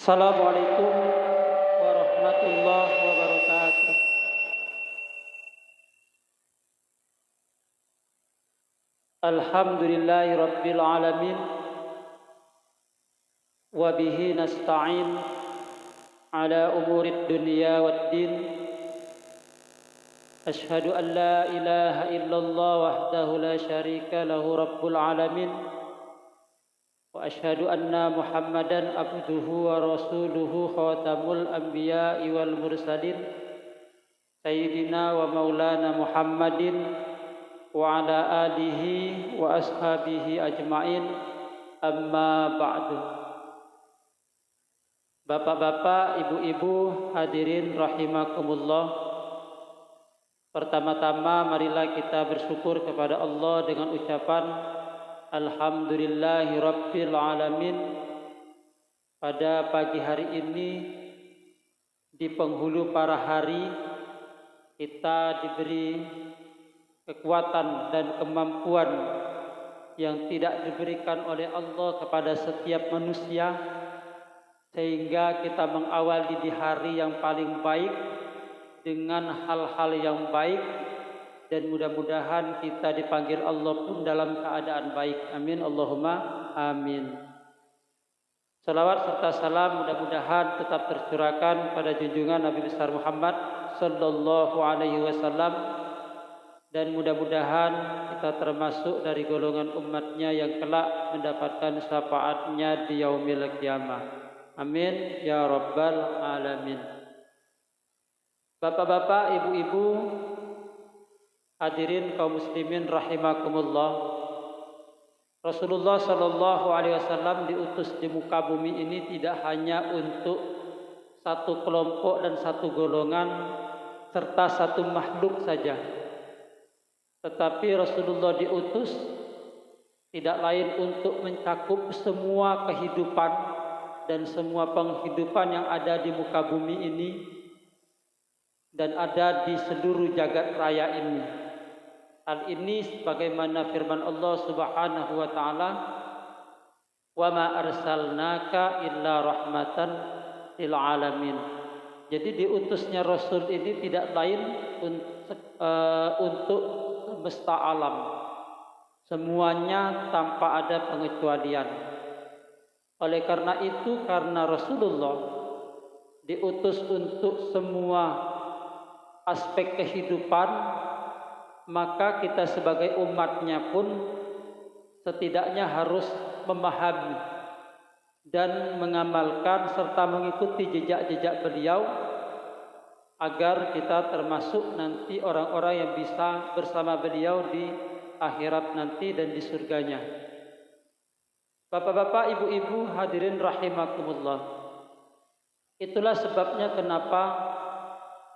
Assalamualaikum warahmatullahi wabarakatuh. Alhamdulillahi rabbil alamin wa bihi nasta'in ala umurid dunya waddin. Ashhadu an la ilaha illallah wahdahu la syarika lahu rabbul alamin wa ashhadu anna Muhammadan abduhu wa rasuluhu khatamul anbiya'i wal mursalin sayyidina wa maulana Muhammadin wa ala alihi wa ashabihi ajma'in, amma ba'du. Bapak-bapak, ibu-ibu, hadirin rahimakumullah. Pertama-tama marilah kita bersyukur kepada Allah dengan ucapan Alhamdulillahi rabbil alamin. Pada pagi hari ini di penghulu para hari kita diberi kekuatan dan kemampuan yang tidak diberikan oleh Allah kepada setiap manusia, sehingga kita mengawali di hari yang paling baik dengan hal-hal yang baik, dan mudah-mudahan kita dipanggil Allah pun dalam keadaan baik. Amin Allahumma amin. Salawat serta salam mudah-mudahan tetap tercurahkan pada junjungan Nabi besar Muhammad sallallahu alaihi wasallam, dan mudah-mudahan kita termasuk dari golongan umatnya yang kelak mendapatkan syafaatnya di yaumil qiyamah. Amin ya rabbal alamin. Bapak-bapak, ibu-ibu, hadirin kaum muslimin rahimakumullah. Rasulullah sallallahu alaihi wasallam diutus di muka bumi ini tidak hanya untuk satu kelompok dan satu golongan serta satu makhluk saja. Tetapi Rasulullah diutus tidak lain untuk mencakup semua kehidupan dan semua penghidupan yang ada di muka bumi ini dan ada di seluruh jagat raya ini. Hal ini sebagaimana firman Allah Subhanahu wa taala, "Wa ma arsalnaka illa rahmatan lil alamin." Jadi diutusnya Rasul ini tidak lain untuk semesta alam, semuanya tanpa ada pengecualian. Oleh karena itu, karena Rasulullah diutus untuk semua aspek kehidupan, maka kita sebagai umatnya pun setidaknya harus memahami dan mengamalkan serta mengikuti jejak-jejak beliau, agar kita termasuk nanti orang-orang yang bisa bersama beliau di akhirat nanti dan di surganya. Bapak-bapak, ibu-ibu, hadirin rahimakumullah. Itulah sebabnya kenapa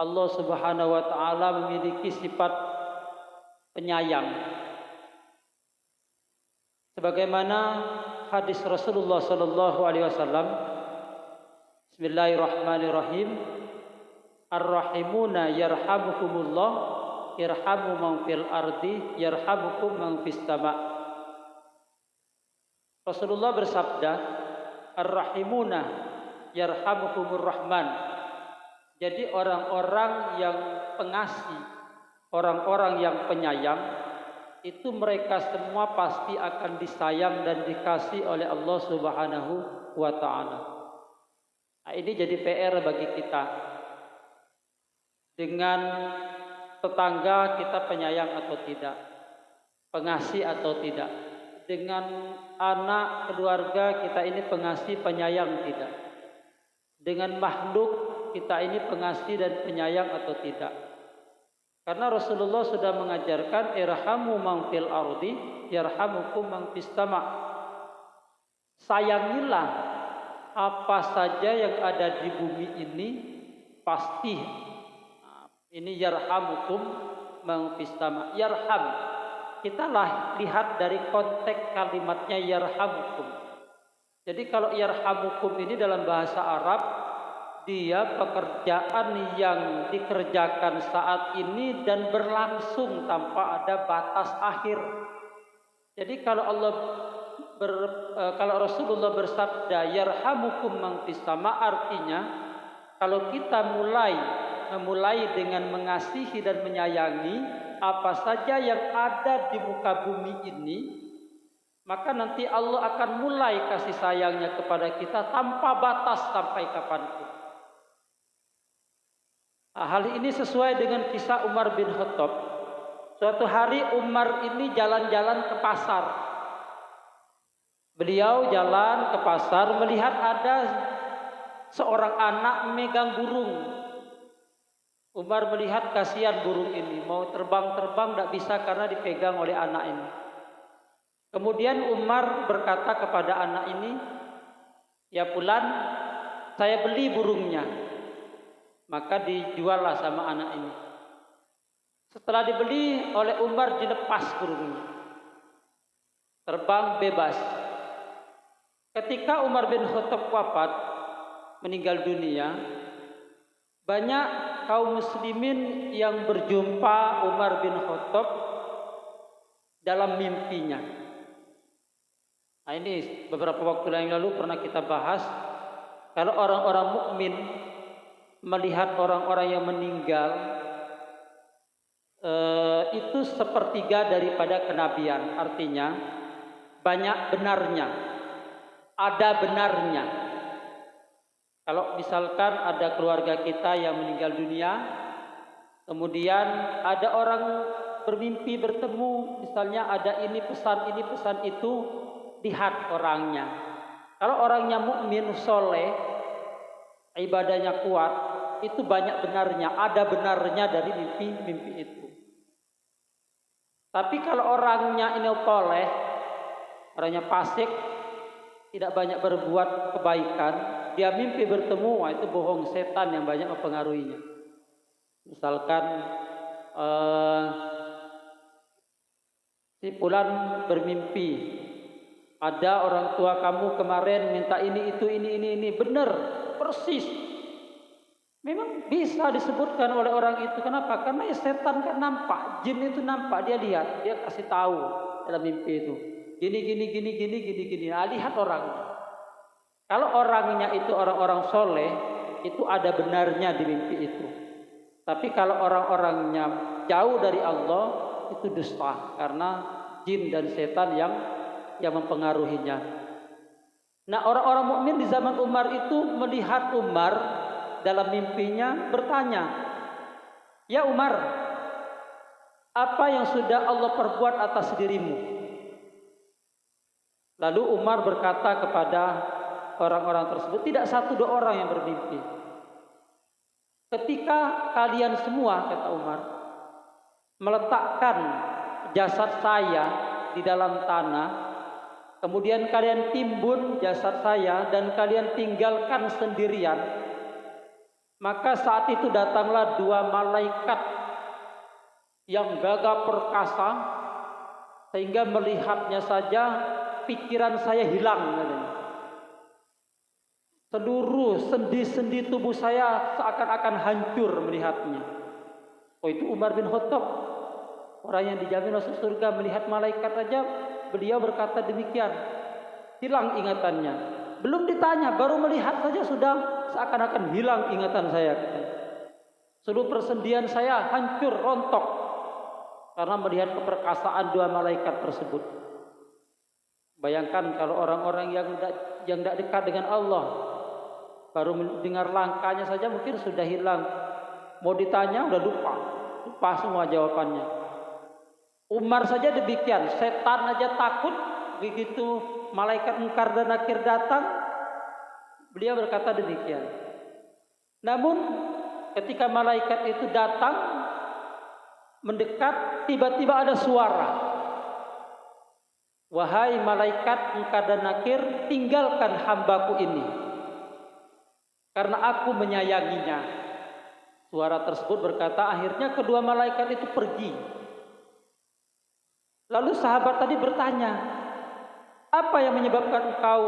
Allah Subhanahu wa taala memiliki sifat penyayang. Sebagaimana hadis Rasulullah sallallahu alaihi wasallam, Bismillahirrahmanirrahim, Ar-rahimuna yarhamukumullah, irhamu man fil ardi yarhamukum man fis sama'. Rasulullah bersabda, Ar-rahimuna yarhamukumur rahman. Jadi orang-orang yang pengasih, orang-orang yang penyayang, itu mereka semua pasti akan disayang dan dikasih oleh Allah Subhanahu wa ta'ala. Nah, ini jadi PR bagi kita. Dengan tetangga kita penyayang atau tidak, pengasih atau tidak. Dengan anak keluarga kita ini pengasih penyayang tidak. Dengan makhluk kita ini pengasih dan penyayang atau tidak. Karena Rasulullah sudah mengajarkan irhamu man fil ardi yarhamukum man fis sama'. Sayangilah apa saja yang ada di bumi ini, pasti ini yarhamukum man fis sama'. Yarham, kita lihat dari konteks kalimatnya yarhamukum. Jadi kalau yarhamukum ini dalam bahasa Arab, dia pekerjaan yang dikerjakan saat ini dan berlangsung tanpa ada batas akhir. Jadi kalau Allah kalau Rasulullah bersabda yarhamukum man fis sama, artinya kalau kita memulai dengan mengasihi dan menyayangi apa saja yang ada di muka bumi ini, maka nanti Allah akan mulai kasih sayangnya kepada kita tanpa batas sampai kapanpun. Hal ini sesuai dengan kisah Umar bin Khattab. Suatu hari Umar ini jalan-jalan ke pasar. Beliau jalan ke pasar melihat ada seorang anak memegang burung. Umar melihat kasihan burung ini, mau terbang-terbang tidak bisa karena dipegang oleh anak ini. Kemudian Umar berkata kepada anak ini, "Ya Fulan, saya beli burungnya." Maka dijuallah sama anak ini. Setelah dibeli oleh Umar, dilepas burungnya, terbang bebas. Ketika Umar bin Khattab wafat, meninggal dunia, banyak kaum muslimin yang berjumpa Umar bin Khattab dalam mimpinya. Nah, ini beberapa waktu yang lalu pernah kita bahas, kalau orang-orang mukmin melihat orang-orang yang meninggal, itu sepertiga daripada kenabian. Artinya banyak benarnya, ada benarnya. Kalau misalkan ada keluarga kita yang meninggal dunia, kemudian ada orang bermimpi bertemu, misalnya ada ini pesan itu, lihat orangnya. Kalau orangnya mukmin, soleh, ibadahnya kuat, itu banyak benarnya, ada benarnya dari mimpi itu. Tapi kalau orangnya ini toleh, orangnya fasik, tidak banyak berbuat kebaikan, dia mimpi bertemu, wah itu bohong, setan yang banyak mempengaruhinya. Misalkan si Fulan bermimpi, ada orang tua kamu kemarin minta ini itu ini, benar, persis. Memang bisa disebutkan oleh orang itu. Kenapa? Karena ya setan kan nampak, jin itu nampak, dia lihat, dia kasih tahu dalam mimpi itu. Gini. Nah, lihat orang. Kalau orangnya itu orang-orang soleh, itu ada benarnya di mimpi itu. Tapi kalau orang-orangnya jauh dari Allah, itu dusta, karena jin dan setan yang mempengaruhinya. Nah, orang-orang mukmin di zaman Umar itu melihat Umar dalam mimpinya bertanya, "Ya Umar, apa yang sudah Allah perbuat atas dirimu?" Lalu Umar berkata kepada orang-orang tersebut, tidak satu dua orang yang bermimpi. Ketika kalian semua, kata Umar, meletakkan jasad saya di dalam tanah, kemudian kalian timbun jasad saya dan kalian tinggalkan sendirian, maka saat itu datanglah dua malaikat yang gagah perkasa sehingga melihatnya saja pikiran saya hilang. Seluruh sendi-sendi tubuh saya seakan-akan hancur melihatnya. Oh, itu Umar bin Khattab, orang yang dijamin masuk surga, melihat malaikat saja beliau berkata demikian, hilang ingatannya. Belum ditanya, baru melihat saja sudah seakan-akan hilang ingatan saya. Seluruh persendian saya hancur, rontok karena melihat keperkasaan dua malaikat tersebut. Bayangkan kalau orang-orang yang tidak dekat dengan Allah, baru mendengar langkahnya saja mungkin sudah hilang. Mau ditanya udah lupa semua jawabannya. Umar saja demikian, setan aja takut begitu malaikat Munkar dan Nakir datang, beliau berkata demikian. Namun ketika malaikat itu datang mendekat, tiba-tiba ada suara, "Wahai malaikat Munkar dan Nakir, tinggalkan hambaku ini, karena aku menyayanginya." Suara tersebut berkata, akhirnya kedua malaikat itu pergi. Lalu sahabat tadi bertanya, "Apa yang menyebabkan engkau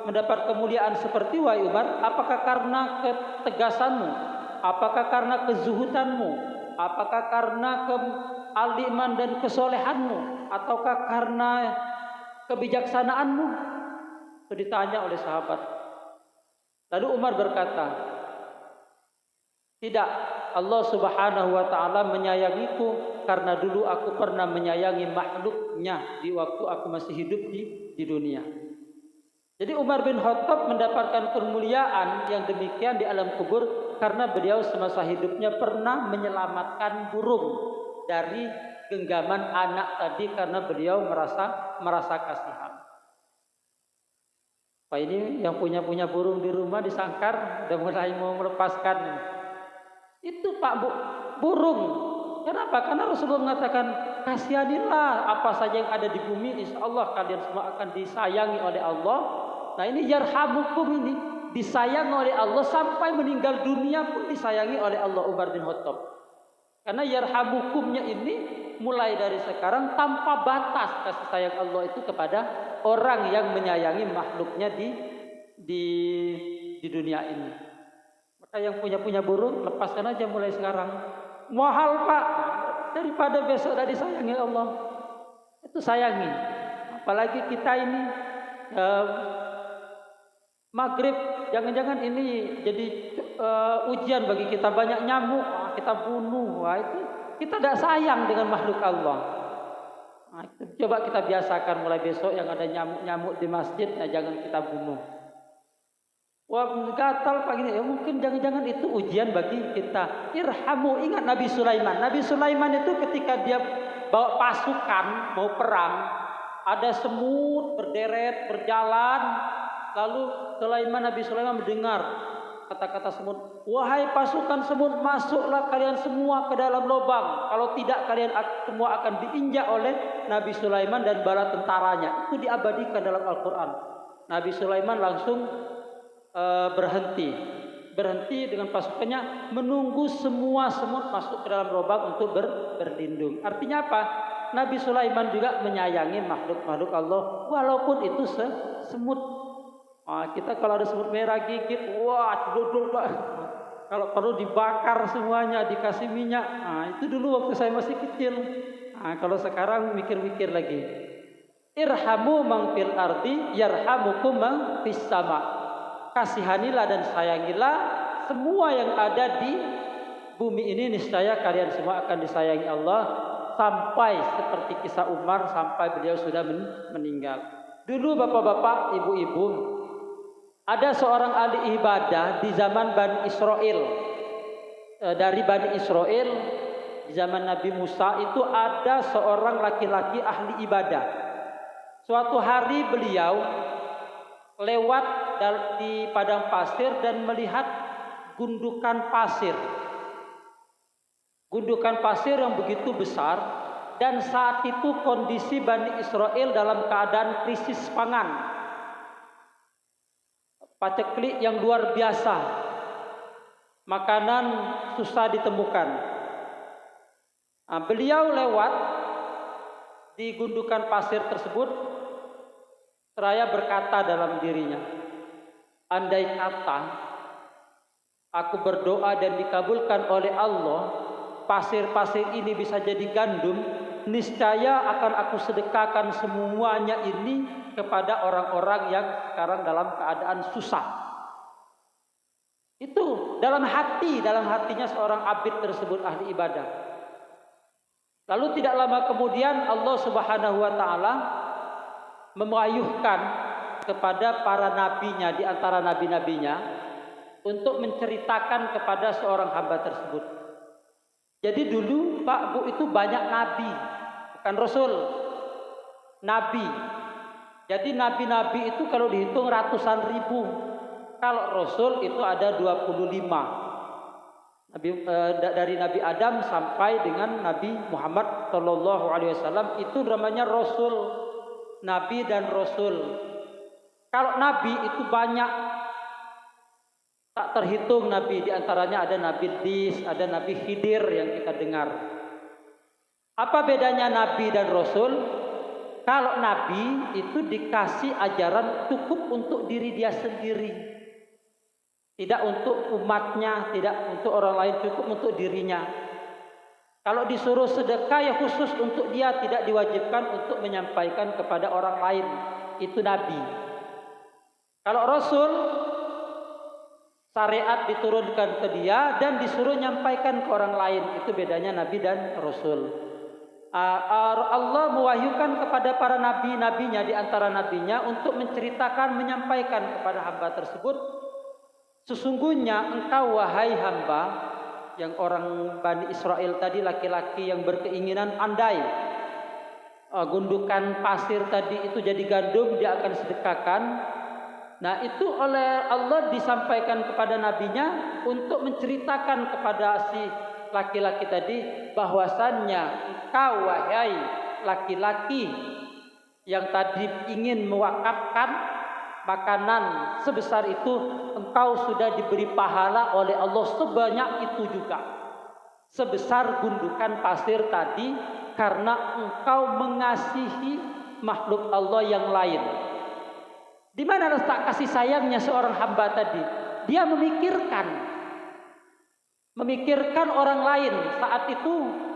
mendapat kemuliaan seperti wahai Umar? Apakah karena ketegasanmu? Apakah karena kezuhudanmu? Apakah karena kealiman dan kesolehanmu? Ataukah karena kebijaksanaanmu? Itu ditanya oleh sahabat. Lalu Umar berkata, tidak, Allah Subhanahu wa ta'ala menyayangiku karena dulu aku pernah menyayangi makhluknya di waktu aku masih hidup di dunia. Jadi Umar bin Khattab mendapatkan kemuliaan yang demikian di alam kubur karena beliau semasa hidupnya pernah menyelamatkan burung dari genggaman anak tadi karena beliau merasa kasihan. Pak ini yang punya burung di rumah disangkar udah mulai mau melepaskan. Itu Pak burung. Kenapa? Karena Rasulullah mengatakan kasihanilah apa saja yang ada di bumi, insya Allah kalian semua akan disayangi oleh Allah. Nah ini yarhamukum ini disayang oleh Allah sampai meninggal dunia pun disayangi oleh Allah Umar bin Khattab. Karena yarhamukumnya ini mulai dari sekarang tanpa batas kasih sayang Allah itu kepada orang yang menyayangi makhluknya di dunia ini. Maka yang punya burung lepaskan aja mulai sekarang. Mahal Pak, daripada besok udah disayangi Allah. Itu sayangi. Apalagi kita ini maghrib, jangan-jangan ini jadi ujian bagi kita, banyak nyamuk, kita bunuh. Wah, itu kita tidak sayang dengan makhluk Allah. Nah, coba kita biasakan mulai besok yang ada nyamuk di masjid, nah jangan kita bunuh. Wah, gatal Pak gini, ya mungkin jangan-jangan itu ujian bagi kita. Irhamu, ingat Nabi Sulaiman. Nabi Sulaiman itu ketika dia bawa pasukan mau perang, ada semut berderet berjalan, lalu Nabi Sulaiman mendengar kata-kata semut, wahai pasukan semut, masuklah kalian semua ke dalam lubang. Kalau tidak kalian semua akan diinjak oleh Nabi Sulaiman dan bala tentaranya. Itu diabadikan dalam Al-Quran. Nabi Sulaiman langsung berhenti dengan pasukannya, menunggu semua semut masuk ke dalam lubang untuk berlindung. Artinya apa? Nabi Sulaiman juga menyayangi makhluk-makhluk Allah walaupun itu semut. Kita kalau ada semut merah gigit, wah duduk Pak. Kalau perlu dibakar semuanya, dikasih minyak. Itu dulu waktu saya masih kecil. Kalau sekarang mikir-mikir lagi. Irhamu man fil ardi yarhamukum man fis sama. Kasihanilah dan sayangilah semua yang ada di bumi ini, niscaya kalian semua akan disayangi Allah, sampai seperti kisah Umar sampai beliau sudah meninggal. Dulu bapak-bapak, ibu-ibu, ada seorang ahli ibadah di zaman Bani Israel. Dari Bani Israel di zaman Nabi Musa itu ada seorang laki-laki ahli ibadah. Suatu hari beliau lewat di padang pasir dan melihat gundukan pasir. Gundukan pasir yang begitu besar, dan saat itu kondisi Bani Israel dalam keadaan krisis pangan. Paceklik yang luar biasa. Makanan susah ditemukan. Beliau lewat di gundukan pasir tersebut, seraya berkata dalam dirinya, andai kata aku berdoa dan dikabulkan oleh Allah, pasir-pasir ini bisa jadi gandum, niscaya akan aku sedekahkan semuanya ini kepada orang-orang yang sekarang dalam keadaan susah. Itu dalam hatinya seorang abid tersebut, ahli ibadah. Lalu tidak lama kemudian Allah Subhanahu wa ta'ala mewahyukan kepada para nabinya, di antara nabi-nabinya, untuk menceritakan kepada seorang hamba tersebut. Jadi dulu Pak Bu itu banyak nabi, bukan rasul, nabi. Jadi nabi-nabi itu kalau dihitung ratusan ribu. Kalau rasul itu ada 25. Dari Nabi Adam sampai dengan Nabi Muhammad SAW itu namanya rasul, nabi dan rasul. Kalau nabi itu banyak, tak terhitung nabi. Di antaranya ada Nabi Dis, ada Nabi Khidir yang kita dengar. Apa bedanya nabi dan rasul? Kalau nabi itu dikasih ajaran cukup untuk diri dia sendiri, tidak untuk umatnya, tidak untuk orang lain, cukup untuk dirinya. Kalau disuruh sedekah ya khusus untuk dia, tidak diwajibkan untuk menyampaikan kepada orang lain. Itu Nabi. Kalau Rasul, syariat diturunkan ke dia dan disuruh menyampaikan ke orang lain. Itu bedanya Nabi dan Rasul. Allah mewahyukan kepada para nabi-nabinya di antara nabinya untuk menceritakan, menyampaikan kepada hamba tersebut, sesungguhnya engkau wahai hamba, yang orang Bani Israel tadi, laki-laki yang berkeinginan andai gundukan pasir tadi itu jadi gandum, dia akan sedekahkan. Nah, itu oleh Allah disampaikan kepada nabinya untuk menceritakan kepada si laki-laki tadi bahwasannya engkau wahai laki-laki yang tadi ingin mewakafkan makanan sebesar itu, engkau sudah diberi pahala oleh Allah sebanyak itu juga, sebesar gundukan pasir tadi, karena engkau mengasihi makhluk Allah yang lain. Di mana letak kasih sayangnya seorang hamba tadi? Dia memikirkan orang lain. Saat itu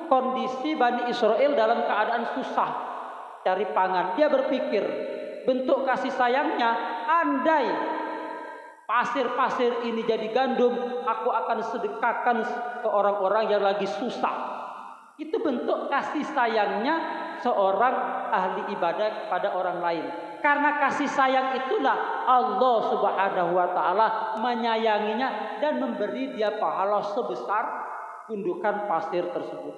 kondisi Bani Israel dalam keadaan susah cari pangan. Dia berpikir, bentuk kasih sayangnya, andai pasir-pasir ini jadi gandum, aku akan sedekahkan ke orang-orang yang lagi susah. Itu bentuk kasih sayangnya seorang ahli ibadah kepada orang lain. Karena kasih sayang itulah Allah Subhanahu wa ta'ala menyayanginya dan memberi dia pahala sebesar gundukan pasir tersebut.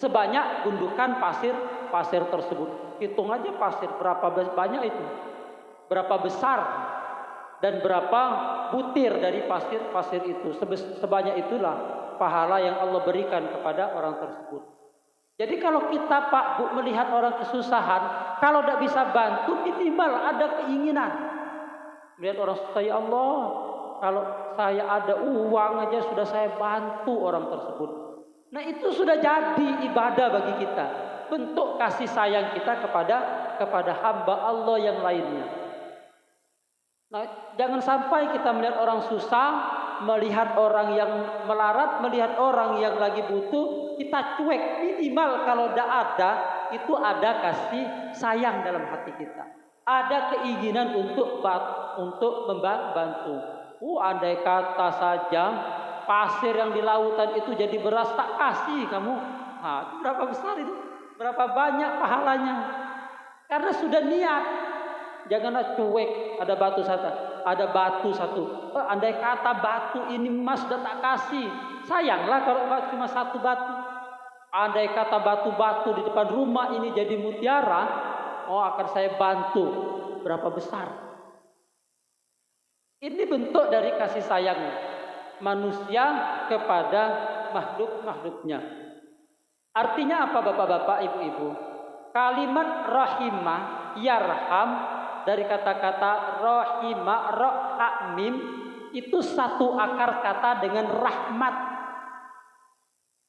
Sebanyak gundukan pasir tersebut. Hitung aja pasir berapa banyak itu, berapa besar dan berapa butir dari pasir itu. Sebanyak itulah pahala yang Allah berikan kepada orang tersebut. Jadi kalau kita Pak Bu melihat orang kesusahan, kalau tidak bisa bantu, minimal ada keinginan. Melihat orang susah, ya Allah, kalau saya ada uang aja sudah saya bantu orang tersebut. Nah, itu sudah jadi ibadah bagi kita. Bentuk kasih sayang kita kepada hamba Allah yang lainnya. Nah, jangan sampai kita melihat orang susah, melihat orang yang melarat, melihat orang yang lagi butuh, kita cuek. Minimal kalau tidak ada, itu ada kasih sayang dalam hati kita. Ada keinginan untuk membantu. Andai kata saja pasir yang di lautan itu jadi beras, tak kasih kamu. Nah, itu berapa besar itu? Berapa banyak pahalanya? Karena sudah niat. Janganlah cuek, ada batu satu. Andai kata batu ini emas sudah tak kasih. Sayanglah kalau cuma satu batu. Andai kata batu-batu di depan rumah ini jadi mutiara, akan saya bantu. Berapa besar? Ini bentuk dari kasih sayang manusia kepada makhluk-makhluknya. Artinya apa Bapak-bapak, Ibu-ibu? Kalimat rahimah, yarham, dari kata-kata rahimah, roh'amim, itu satu akar kata dengan rahmat.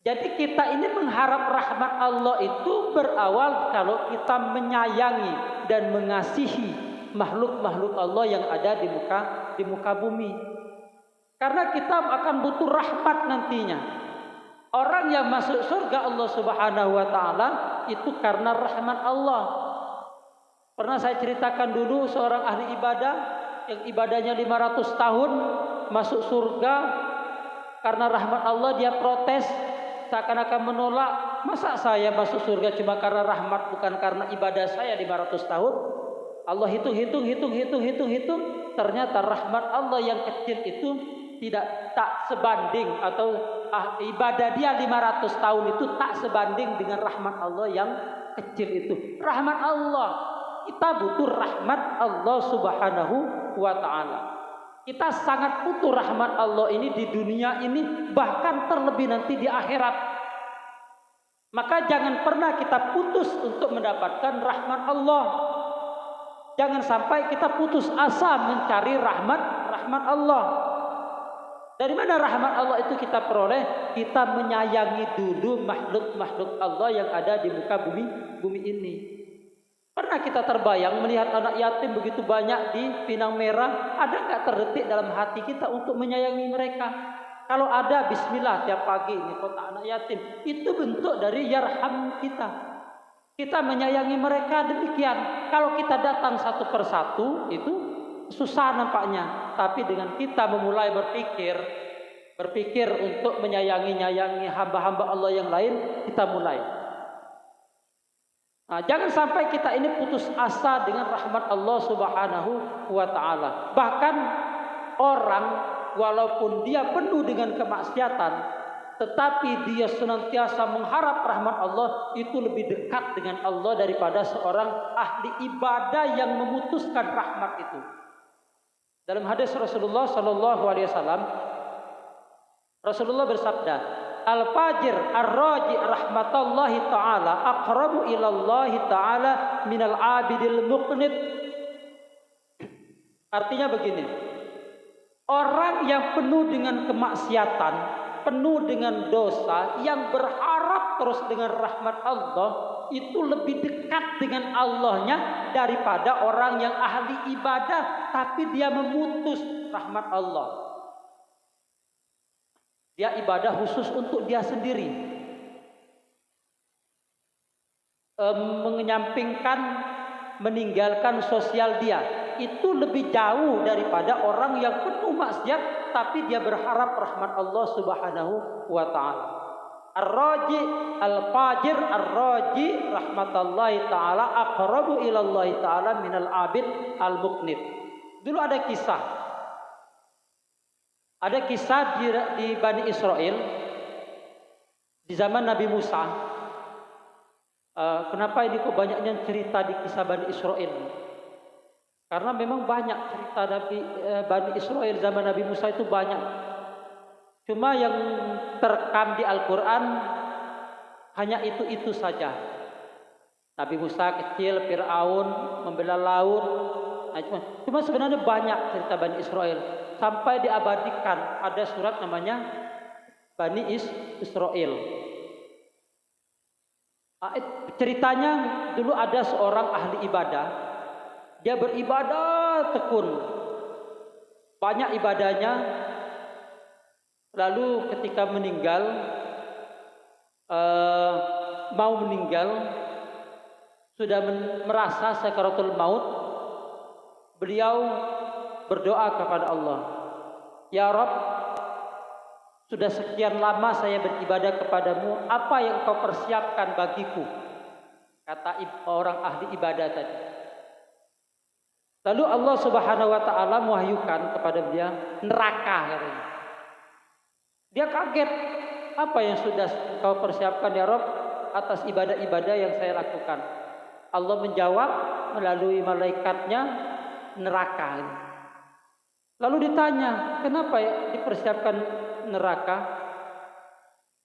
Jadi kita ini mengharap rahmat Allah itu berawal kalau kita menyayangi dan mengasihi makhluk-makhluk Allah yang ada di muka bumi. Karena kita akan butuh rahmat nantinya. Orang yang masuk surga Allah Subhanahu wa ta'ala itu karena rahmat Allah. Pernah saya ceritakan dulu seorang ahli ibadah yang ibadahnya 500 tahun masuk surga karena rahmat Allah, dia protes seakan-akan menolak, masa saya masuk surga cuma karena rahmat bukan karena ibadah saya 500 tahun. Allah hitung, ternyata rahmat Allah yang kecil itu tak sebanding, atau ibadah dia 500 tahun itu tak sebanding dengan rahmat Allah yang kecil itu. Rahmat Allah, kita butuh rahmat Allah Subhanahu wa ta'ala. Kita sangat butuh rahmat Allah ini di dunia ini, bahkan terlebih nanti di akhirat. Maka jangan pernah kita putus untuk mendapatkan rahmat Allah. Jangan sampai kita putus asa mencari rahmat Allah. Dari mana rahmat Allah itu kita peroleh? Kita menyayangi dulu makhluk-makhluk Allah yang ada di muka bumi ini. Pernah kita terbayang melihat anak yatim begitu banyak di Pinang Merah, ada nggak terdetik dalam hati kita untuk menyayangi mereka? Kalau ada bismillah tiap pagi ini kotak anak yatim, itu bentuk dari yarham kita. Kita menyayangi mereka demikian. Kalau kita datang satu persatu itu susah nampaknya. Tapi dengan kita memulai berpikir untuk menyayangi hamba-hamba Allah yang lain, kita mulai. Nah, jangan sampai kita ini putus asa dengan rahmat Allah Subhanahu wa Ta'ala. Bahkan orang walaupun dia penuh dengan kemaksiatan, tetapi dia senantiasa mengharap rahmat Allah, itu lebih dekat dengan Allah daripada seorang ahli ibadah yang memutuskan rahmat itu. Dalam hadis Rasulullah Sallallahu Alaihi Wasallam, Rasulullah bersabda, Al-fajir ar-raji rahmatallahi ta'ala aqrabu ilallahi ta'ala minal abidil muqnit. Artinya begini, orang yang penuh dengan kemaksiatan, penuh dengan dosa, yang berharap terus dengan rahmat Allah, itu lebih dekat dengan Allahnya daripada orang yang ahli ibadah tapi dia memutus rahmat Allah. Dia ibadah khusus untuk dia sendiri, menyampingkan, meninggalkan sosial dia. Itu lebih jauh daripada orang yang penuh maksiat tapi dia berharap rahmat Allah Subhanahu wa Ta'ala. Ar-raji al-fajir ar-raji rahmatallahi ta'ala aqrabu ilallahi ta'ala minal abid al-muqnit. Dulu ada kisah di Bani Israel di zaman Nabi Musa. Kenapa ini kok banyaknya cerita di kisah Bani Israel? Karena memang banyak cerita Bani Israel zaman Nabi Musa itu banyak. Cuma yang terekam di Al-Quran hanya itu saja. Nabi Musa kecil, Fir'aun membela laut. Cuma sebenarnya banyak cerita Bani Israel. Sampai diabadikan ada surat namanya Bani Israel. Ceritanya dulu ada seorang ahli ibadah. Dia beribadah tekun, banyak ibadahnya. Lalu ketika mau meninggal, sudah merasa sakaratul maut, beliau berdoa kepada Allah, Ya Rabb, sudah sekian lama saya beribadah kepadamu, apa yang kau persiapkan bagiku? Kata orang ahli ibadah tadi. Lalu Allah Subhanahu wa Ta'ala mewahyukan kepada dia neraka, katanya. Dia kaget, apa yang sudah kau persiapkan ya Rabb atas ibadah-ibadah yang saya lakukan? Allah menjawab melalui malaikatnya, neraka. Lalu ditanya, kenapa ya dipersiapkan neraka?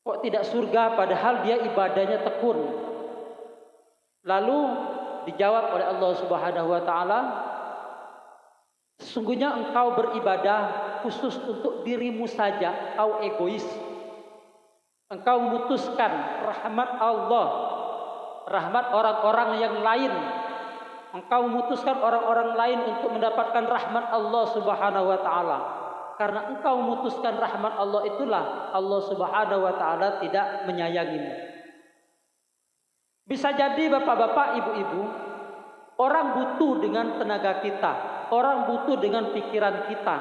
Kok tidak surga padahal dia ibadahnya tekun? Lalu dijawab oleh Allah Subhanahu wa Ta'ala, sesungguhnya engkau beribadah khusus untuk dirimu saja, kau egois. Engkau memutuskan rahmat Allah, rahmat orang-orang yang lain. Engkau memutuskan orang-orang lain untuk mendapatkan rahmat Allah Subhanahu wa Ta'ala. Karena engkau memutuskan rahmat Allah, itulah Allah Subhanahu wa Ta'ala tidak menyayangimu. Bisa jadi bapak-bapak, ibu-ibu, orang butuh dengan tenaga kita, orang butuh dengan pikiran kita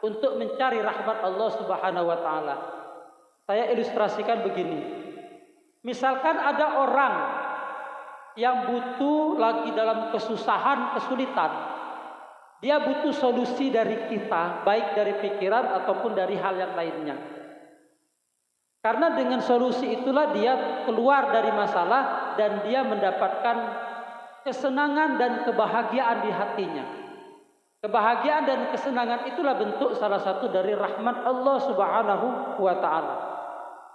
untuk mencari rahmat Allah Subhanahu wa Ta'ala. Saya ilustrasikan begini. Misalkan ada orang yang butuh lagi dalam kesusahan, kesulitan, dia butuh solusi dari kita, baik dari pikiran ataupun dari hal yang lainnya. Karena dengan solusi itulah dia keluar dari masalah dan dia mendapatkan kesenangan dan kebahagiaan di hatinya. Kebahagiaan dan kesenangan itulah bentuk salah satu dari rahmat Allah Subhanahu wa Ta'ala.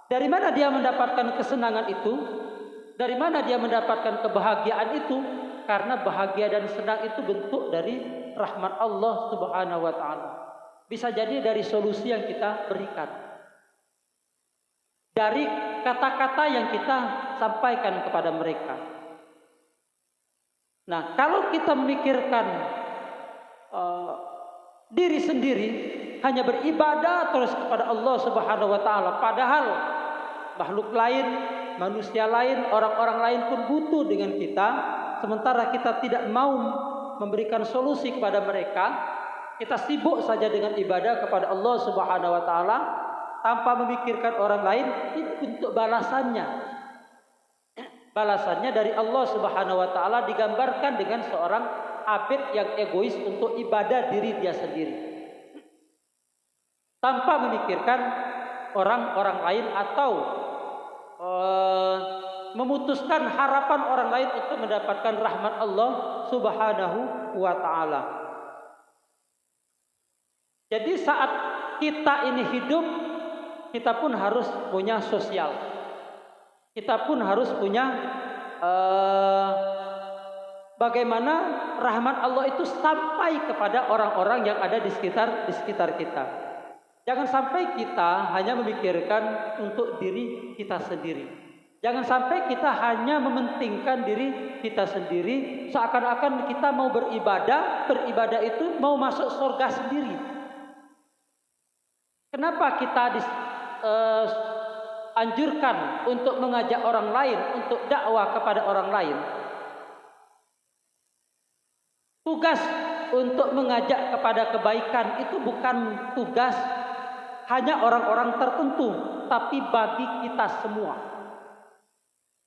Dari mana dia mendapatkan kesenangan itu? Dari mana dia mendapatkan kebahagiaan itu? Karena bahagia dan senang itu bentuk dari rahmat Allah Subhanahu wa Ta'ala. Bisa jadi dari solusi yang kita berikan, dari kata-kata yang kita sampaikan kepada mereka. Nah, kalau kita memikirkan diri sendiri, hanya beribadah terus kepada Allah Subhanahu wa taala, padahal makhluk lain, manusia lain, orang-orang lain pun butuh dengan kita, sementara kita tidak mau memberikan solusi kepada mereka. Kita sibuk saja dengan ibadah kepada Allah Subhanahu wa taala tanpa memikirkan orang lain. Ini untuk balasannya. Balasannya dari Allah Subhanahu wa taala digambarkan dengan seorang abid yang egois untuk ibadah diri dia sendiri, tanpa memikirkan orang-orang lain atau memutuskan harapan orang lain untuk mendapatkan rahmat Allah Subhanahu wa taala. Jadi saat kita ini hidup, kita pun harus punya sosial. Kita pun harus punya bagaimana rahmat Allah itu sampai kepada orang-orang yang ada di sekitar kita. Jangan sampai kita hanya memikirkan untuk diri kita sendiri. Jangan sampai kita hanya mementingkan diri kita sendiri, seakan-akan kita mau beribadah itu mau masuk surga sendiri. Kenapa kita anjurkan untuk mengajak orang lain, untuk dakwah kepada orang lain? Tugas untuk mengajak kepada kebaikan itu bukan tugas hanya orang-orang tertentu, tapi bagi kita semua.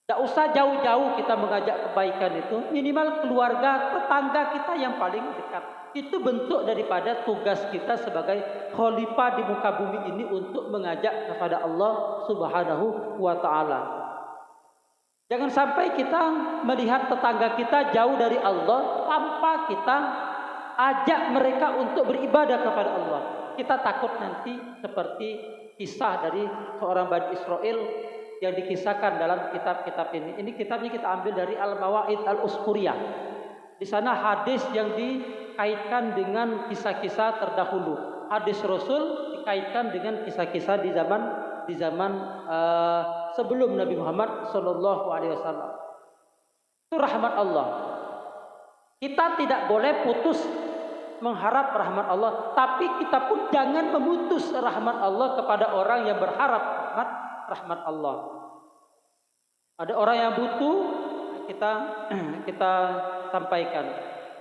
Tidak usah jauh-jauh kita mengajak kebaikan itu, minimal keluarga, tetangga kita yang paling dekat. Itu bentuk daripada tugas kita sebagai khalifah di muka bumi ini untuk mengajak kepada Allah Subhanahu wa taala. Jangan sampai kita melihat tetangga kita jauh dari Allah tanpa kita ajak mereka untuk beribadah kepada Allah. Kita takut nanti seperti kisah dari seorang Bani Israel yang dikisahkan dalam kitab-kitab ini. Ini kitabnya kita ambil dari Al-Mawaid Al-Uskuriyah. Di sana hadis yang dikaitkan dengan kisah-kisah terdahulu. Hadis Rasul dikaitkan dengan kisah-kisah di zaman sebelum Nabi Muhammad Sallallahu Alaihi Wasallam. Itu rahmat Allah. Kita tidak boleh putus mengharap rahmat Allah, tapi kita pun jangan memutus rahmat Allah kepada orang yang berharap rahmat Allah. Ada orang yang butuh, kita sampaikan.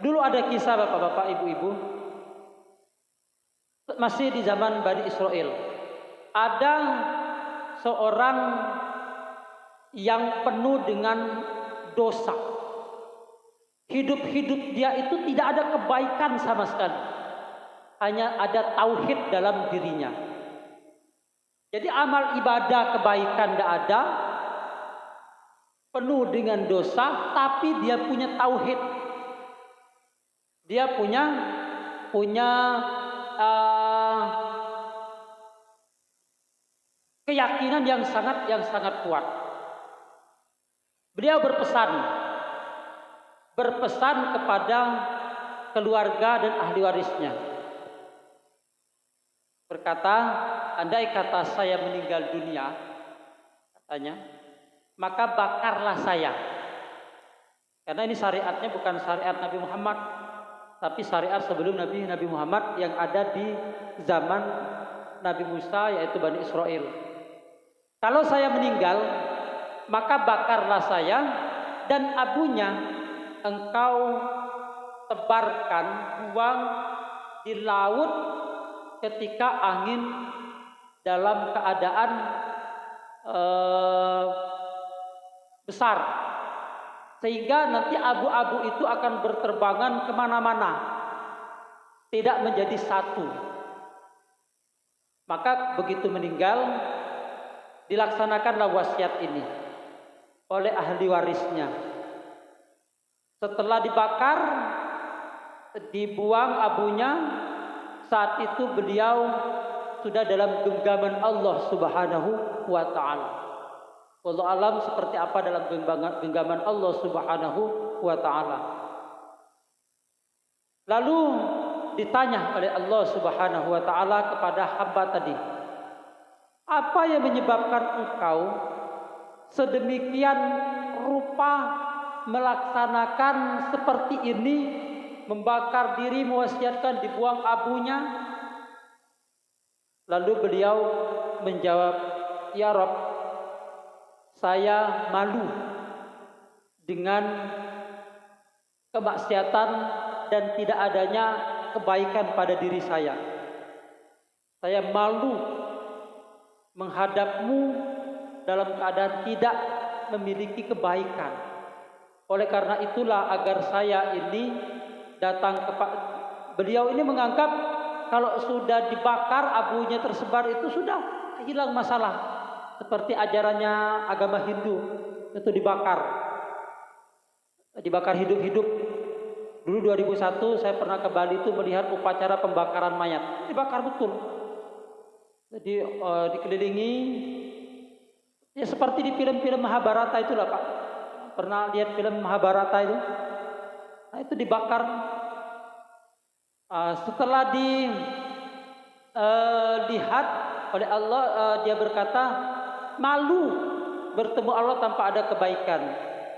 Dulu ada kisah bapak-bapak, ibu-ibu, masih di zaman Bani Israel. Ada seorang yang penuh dengan dosa. Hidup dia itu tidak ada kebaikan sama sekali. Hanya ada tauhid dalam dirinya. Jadi amal ibadah kebaikan tidak ada. Penuh dengan dosa, tapi dia punya tauhid. Dia punya keyakinan yang sangat kuat. Beliau berpesan kepada keluarga dan ahli warisnya. Berkata, andai kata saya meninggal dunia, katanya, maka bakarlah saya. Karena ini syariatnya bukan syariat Nabi Muhammad, tapi syariat sebelum Nabi Muhammad yang ada di zaman Nabi Musa, yaitu Bani Israel. Kalau saya meninggal, maka bakarlah saya dan abunya engkau tebarkan, buang di laut ketika angin dalam keadaan besar, sehingga nanti abu-abu itu akan berterbangan kemana-mana, tidak menjadi satu. Maka begitu meninggal, dilaksanakanlah wasiat ini oleh ahli warisnya. Setelah dibakar, dibuang abunya, saat itu beliau sudah dalam genggaman Allah Subhanahu wa taala. Wallahu alam seperti apa dalam genggaman Allah Subhanahu wa taala. Lalu ditanya oleh Allah Subhanahu wa taala kepada hamba tadi, apa yang menyebabkan engkau sedemikian rupa melaksanakan seperti ini, membakar diri, mewasiatkan dibuang abunya? Lalu beliau menjawab, "Ya Rabb, saya malu dengan kemaksiatan dan tidak adanya kebaikan pada diri saya. Saya malu menghadapmu dalam keadaan tidak memiliki kebaikan. Oleh karena itulah agar saya ini datang ke beliau ini menganggap kalau sudah dibakar abunya tersebar itu sudah hilang masalah. Seperti ajarannya agama Hindu, itu dibakar hidup-hidup. Dulu 2001 saya pernah ke Bali itu melihat upacara pembakaran mayat. Dibakar betul. Jadi dikelilingi ya seperti di film-film Mahabharata itulah Pak. Pernah lihat film Mahabharata itu? Nah, itu dibakar. Setelah dilihat oleh Allah, dia berkata, malu bertemu Allah tanpa ada kebaikan.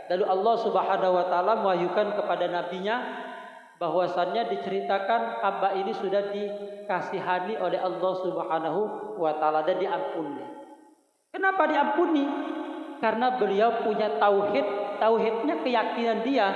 Lalu Allah Subhanahu wa taala mewahyukan kepada nabinya bahwasannya diceritakan hamba ini sudah dikasihani oleh Allah Subhanahu wa taala dan diampuni. Kenapa diampuni? Karena beliau punya tauhid. Tauhidnya keyakinan dia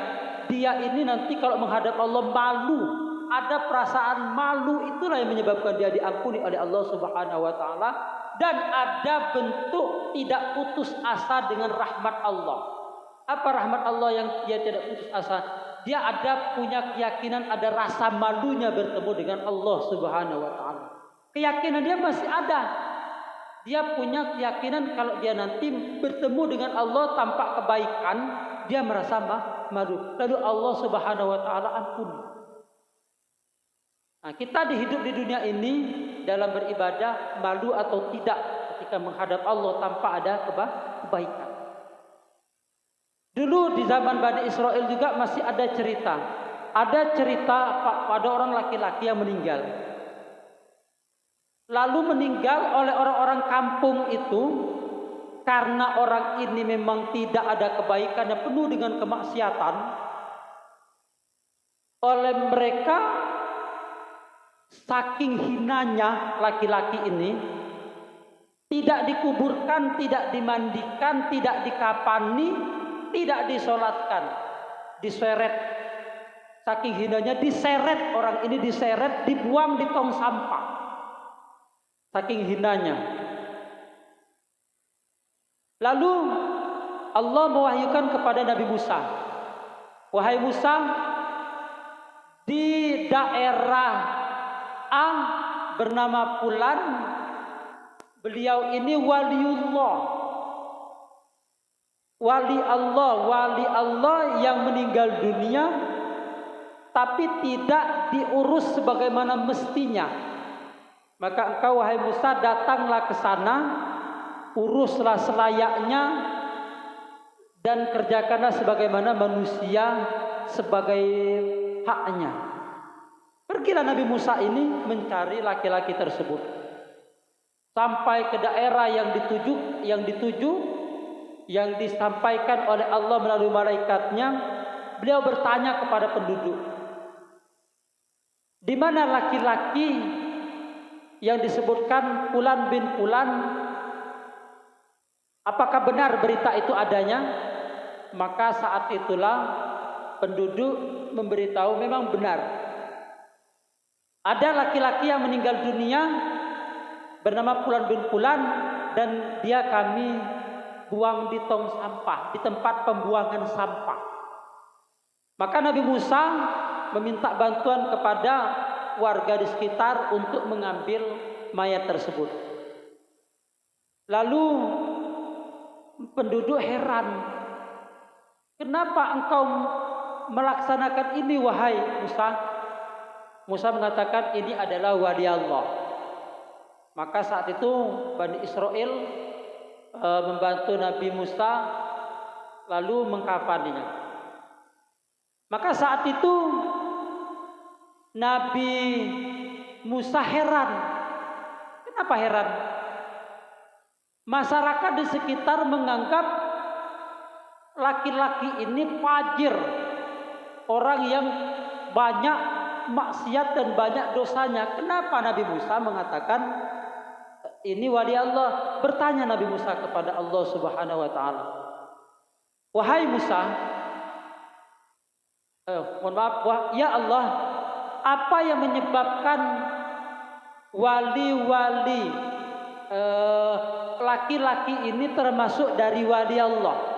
ini nanti kalau menghadap Allah malu, ada perasaan malu, itulah yang menyebabkan dia diampuni oleh Allah Subhanahu wa taala, dan ada bentuk tidak putus asa dengan rahmat Allah. Apa rahmat Allah yang dia tidak putus asa? Dia ada punya keyakinan, ada rasa malunya bertemu dengan Allah Subhanahu wa taala. Keyakinan dia masih ada. Dia punya keyakinan kalau dia nanti bertemu dengan Allah tanpa kebaikan, dia merasa malu. Lalu Allah Subhanahu wa taala ampuni. Nah, kita hidup di dunia ini dalam beribadah malu atau tidak ketika menghadap Allah tanpa ada kebaikan. Dulu di zaman Bani Israel juga masih ada cerita. Ada cerita pada orang laki-laki yang meninggal. Lalu meninggal oleh orang-orang kampung itu karena orang ini memang tidak ada kebaikan dan penuh dengan kemaksiatan. Oleh mereka saking hinanya laki-laki ini tidak dikuburkan, tidak dimandikan, tidak dikafani, tidak disolatkan, diseret. Saking hinanya diseret, orang ini diseret, dibuang di tong sampah. Saking hinanya. Lalu Allah mewahyukan kepada Nabi Musa, wahai Musa, di daerah A bernama Fulan, beliau ini waliullah, wali Allah yang meninggal dunia tapi tidak diurus sebagaimana mestinya. Maka engkau wahai Musa datanglah ke sana, uruslah selayaknya dan kerjakanlah sebagaimana manusia sebagai haknya. Pergilah Nabi Musa ini mencari laki-laki tersebut. Sampai ke daerah yang dituju, yang disampaikan oleh Allah melalui malaikatnya, beliau bertanya kepada penduduk, di mana laki-laki yang disebutkan Fulan bin Fulan, apakah benar berita itu adanya? Maka saat itulah penduduk memberitahu memang benar. Ada laki-laki yang meninggal dunia bernama Fulan bin Fulan dan dia kami buang di tong sampah, di tempat pembuangan sampah. Maka Nabi Musa meminta bantuan kepada warga di sekitar untuk mengambil mayat tersebut. Lalu penduduk heran, kenapa engkau melaksanakan ini wahai Musa? Musa mengatakan ini adalah wali Allah. Maka saat itu Bani Israel membantu Nabi Musa lalu mengkafaninya. Maka saat itu Nabi Musa heran. Kenapa heran? Masyarakat di sekitar menganggap laki-laki ini fajir, orang yang banyak maksiat dan banyak dosanya. Kenapa Nabi Musa mengatakan Ini wali Allah. Bertanya Nabi Musa kepada Allah Subhanahu wa taala, "Wahai Musa, ya Allah, apa yang menyebabkan wali-wali laki-laki ini termasuk dari wali Allah?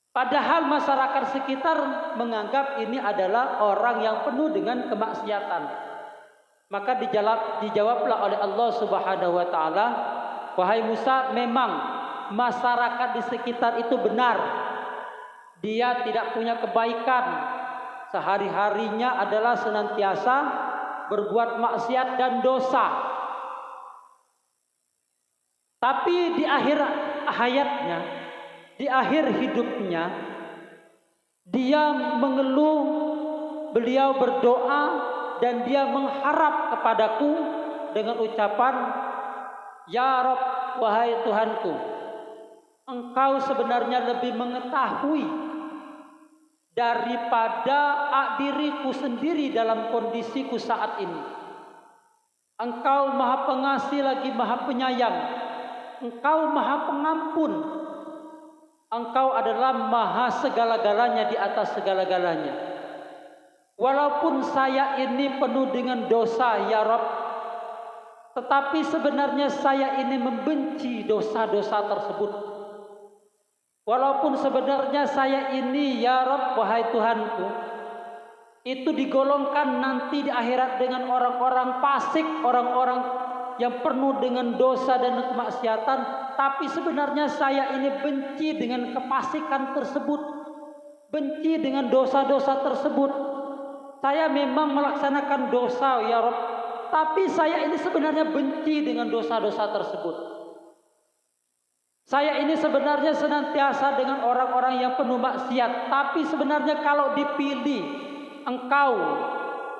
Padahal masyarakat sekitar menganggap ini adalah orang yang penuh dengan kemaksiatan." Maka dijawablah oleh Allah Subhanahu wa taala, "Wahai Musa, memang masyarakat di sekitar itu benar. Dia tidak punya kebaikan. Sehari-harinya adalah senantiasa berbuat maksiat dan dosa. Tapi di akhir hayatnya, di akhir hidupnya, dia mengeluh, beliau berdoa dan dia mengharap kepadaku dengan ucapan, 'Ya Rabb, wahai Tuhanku, Engkau sebenarnya lebih mengetahui daripada diriku sendiri dalam kondisiku saat ini. Engkau Maha Pengasih lagi Maha Penyayang. Engkau Maha Pengampun. Engkau adalah Maha segala-galanya di atas segala-galanya. Walaupun saya ini penuh dengan dosa, ya Rabb, tetapi sebenarnya saya ini membenci dosa-dosa tersebut. Walaupun sebenarnya saya ini, ya Rabb, wahai Tuhanku, itu digolongkan nanti di akhirat dengan orang-orang fasik, orang-orang yang penuh dengan dosa dan kemaksiatan, tapi sebenarnya saya ini benci dengan kefasikan tersebut, benci dengan dosa-dosa tersebut. Saya memang melaksanakan dosa, ya Rabb, tapi saya ini sebenarnya benci dengan dosa-dosa tersebut. Saya ini sebenarnya senantiasa dengan orang-orang yang penuh maksiat, tapi sebenarnya kalau dipilih Engkau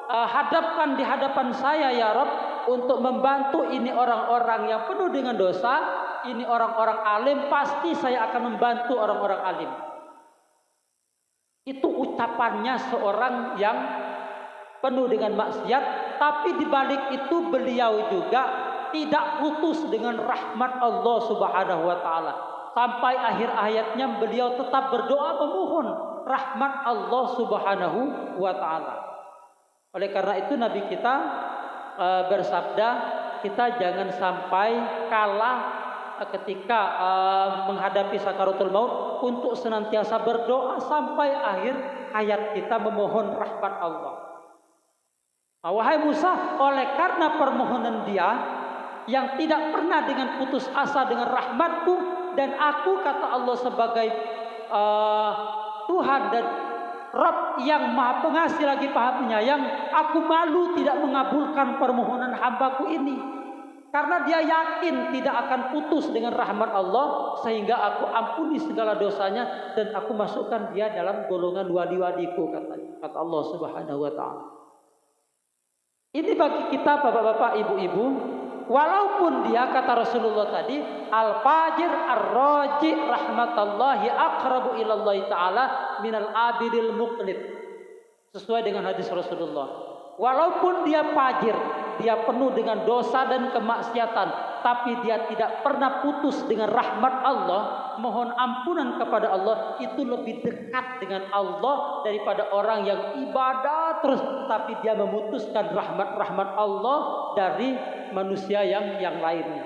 hadapkan di hadapan saya, ya Rabb, untuk membantu ini orang-orang yang penuh dengan dosa, ini orang-orang alim, pasti saya akan membantu orang-orang alim." Itu ucapannya seorang yang penuh dengan maksiat, tapi di balik itu beliau juga tidak putus dengan rahmat Allah Subhanahu wa taala. Sampai akhir ayatnya beliau tetap berdoa memohon rahmat Allah Subhanahu wa taala. Oleh karena itu Nabi kita bersabda, kita jangan sampai kalah ketika menghadapi sakaratul maut untuk senantiasa berdoa sampai akhir hayat kita memohon rahmat Allah. Wahai Musa, oleh karena permohonan dia yang tidak pernah dengan putus asa dengan rahmatku, dan aku, kata Allah, sebagai Tuhan dan Rabb yang Maha Pengasih lagi Maha Penyayang, aku malu tidak mengabulkan permohonan hambaku ini, karena dia yakin tidak akan putus dengan rahmat Allah, sehingga aku ampuni segala dosanya dan aku masukkan dia dalam golongan wali-waliku, kata Allah Subhanahu wa taala. Ini bagi kita bapak-bapak, ibu-ibu, walaupun dia, kata Rasulullah tadi, al-fajir ar-raji rahmatallahi aqrabu ilallahi ta'ala minal abidil muqnit, sesuai dengan hadis Rasulullah. Walaupun dia fajir, dia penuh dengan dosa dan kemaksiatan, tapi dia tidak pernah putus dengan rahmat Allah, mohon ampunan kepada Allah, itu lebih dekat dengan Allah daripada orang yang ibadah terus tapi dia memutuskan rahmat-rahmat Allah dari manusia yang lainnya.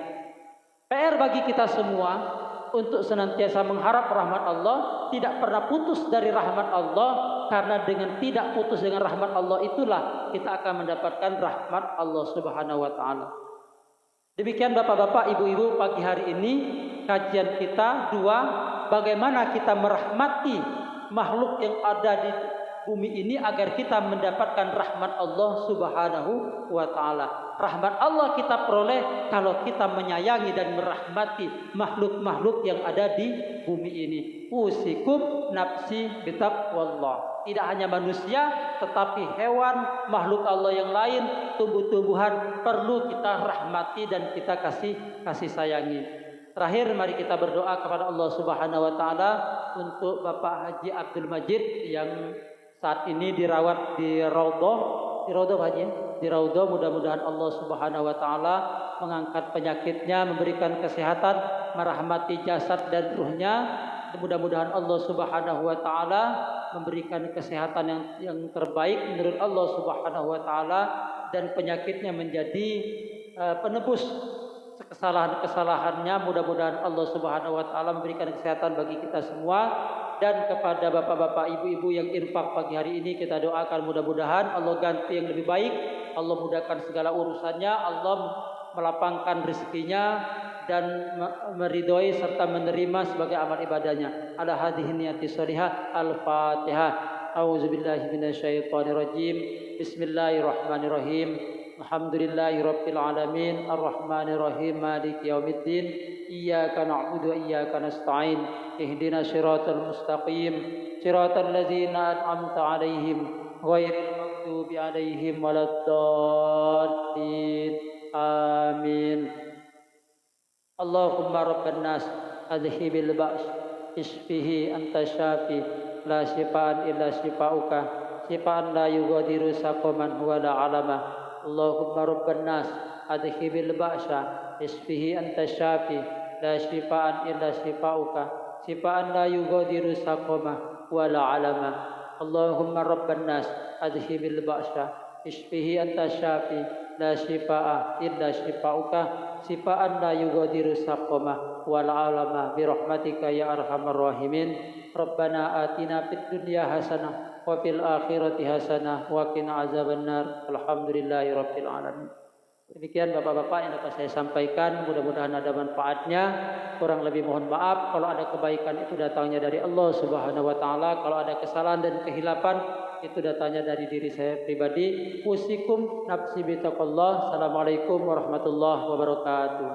PR bagi kita semua untuk senantiasa mengharap rahmat Allah, tidak pernah putus dari rahmat Allah, karena dengan tidak putus dengan rahmat Allah itulah kita akan mendapatkan rahmat Allah Subhanahu wa taala. Demikian bapak-bapak, ibu-ibu, pagi hari ini kajian kita 2, bagaimana kita merahmati makhluk yang ada di bumi ini agar kita mendapatkan rahmat Allah Subhanahu wa taala. Rahmat Allah kita peroleh kalau kita menyayangi dan merahmati makhluk-makhluk yang ada di bumi ini. Usikum nafsi bitaqwallah. Tidak hanya manusia, tetapi hewan, makhluk Allah yang lain, tumbuh-tumbuhan perlu kita rahmati dan kita kasih sayangi. Terakhir, mari kita berdoa kepada Allah Subhanahu wa taala untuk Bapak Haji Abdul Majid yang saat ini dirawat di Raudhah Pak Haji, di raudhah. Mudah-mudahan Allah Subhanahu wa taala mengangkat penyakitnya, memberikan kesehatan, merahmati jasad dan ruhnya. Mudah-mudahan Allah Subhanahu wa taala memberikan kesehatan yang terbaik menurut Allah Subhanahu wa taala, dan penyakitnya menjadi penebus kesalahan-kesalahannya. Mudah-mudahan Allah Subhanahu wa taala memberikan kesehatan bagi kita semua. Dan kepada bapak-bapak, ibu-ibu yang infak pagi hari ini, kita doakan mudah-mudahan Allah ganti yang lebih baik, Allah mudahkan segala urusannya, Allah melapangkan rezekinya dan meridhoi serta menerima sebagai amal ibadahnya. Ala hadhihi niyati shalihah. Al-Fatihah. A'udzubillahi minasyaitonirrajim. Bismillahirrahmanirrahim. Alhamdulillahirabbil alamin. Arrahmanirrahim. Maliki yaumiddin. Iyyaka na'budu wa iyyaka nasta'in. Ihdinas siratal mustaqim. Siratal ladzina an'amta 'alaihim ghairil maghdubi 'alaihim waladdallin. Amin. Allahumma rabban nas adhibil ba's isfihi anta syafi la syifaan illa syifauka syifaan la yughadiru saqaman wala alama. Allahumma rabban nas adhibil ba'sa isfihi anta syafi la syifaan illa syifauka syifaan la yughadiru saqaman wala alama. Allahumma rabban nas adhibil ba'sa isfihi anta syafi la syifaa illa syifauka syifaan la yughadiru saqama wal alama bi rahmatika ya arhamar rahimin. Rabbana atina fid dunya hasanah wa fil akhirati hasanah wa qina azabannar. Alhamdulillahirabbil alamin. Demikian Bapak-bapak yang dapat saya sampaikan, mudah-mudahan ada manfaatnya. Kurang lebih mohon maaf. Kalau ada kebaikan itu datangnya dari Allah Subhanahu wa taala, kalau ada kesalahan dan kehilapan itu datangnya dari diri saya pribadi. Usikum nafsi bitaqallah. Assalamualaikum warahmatullahi wabarakatuh.